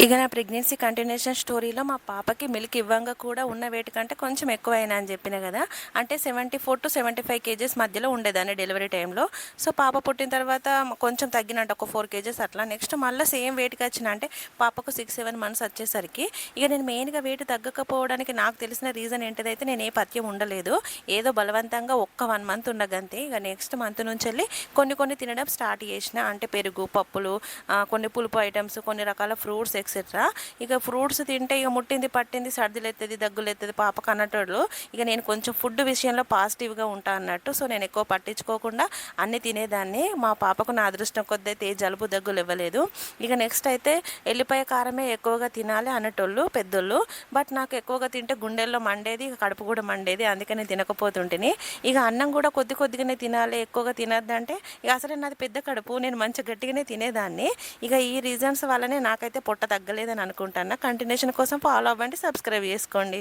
ఇక నా pregnancy continuation స్టోరీలో మా పాపకి మిల్క్ ఇవ్వంగా కూడా ఉన్న వెయిట్ కంటే కొంచెం ఎక్కువైనా అని చెప్పిన కదా. అంటే 74 to 75 kgs మధ్యలో ఉండేదాన్ని డెలివరీ టైంలో. సో పాప పుట్టిన తర్వాత కొంచెం తగ్గినట్టు ఒక 4 kgs అట్లా. నెక్స్ట్ మళ్ళీ సేమ్ వెయిట్కి వచ్చిన అంటే పాపకు 6-7 months వచ్చేసరికి ఇక నేను మెయిన్గా వెయిట్ తగ్గకపోవడానికి నాకు తెలిసిన రీజన్ ఏంటిదైతే నేను ఏ పథ్యం ఉండలేదు. ఏదో బలవంతంగా ఒక్క 1 month ఉండగంతే. ఇక నెక్స్ట్ మంత్ నుంచి వెళ్ళి కొన్ని తినడం స్టార్ట్ చేసిన. అంటే పెరుగు, పప్పులు, కొన్ని పులుపు ఐటమ్స్, కొన్ని రకాల ఫ్రూట్స్ ఎక్సెట్రా. ఇక ఫ్రూట్స్ తింటే ఇక ముట్టింది పట్టింది సర్దిలు ఎత్తది, దగ్గులు ఎత్తది పాపకు అన్నట్టు. ఇక నేను కొంచెం ఫుడ్ విషయంలో పాజిటివ్గా ఉంటా అన్నట్టు. సో నేను ఎక్కువ పట్టించుకోకుండా అన్నీ తినేదాన్ని. మా పాపకు నా అదృష్టం కొద్దీ అయితే ఏ జలుబు దగ్గులు ఇవ్వలేదు. ఇక నెక్స్ట్ అయితే ఎల్లిపాయ కారమే ఎక్కువగా తినాలి అనేటోళ్ళు పెద్దోళ్ళు. బట్ నాకు ఎక్కువగా తింటే గుండెల్లో మండేది, ఇక కడుపు కూడా మండేది. అందుకని తినకపోతుంటిని. ఇక అన్నం కూడా కొద్దిగానే తినాలి, ఎక్కువగా తినద్దంటే ఇక అసలే నాది పెద్ద కడుపు, నేను మంచి గట్టిగానే తినేదాన్ని. ఇక ఈ రీజన్స్ వల్లనే నాకైతే పొట్ట తగ్గలేదని అనుకుంటున్నా. కంటిన్యూషన్ కోసం ఫాలో అవ్వండి, సబ్స్క్రైబ్ చేసుకోండి.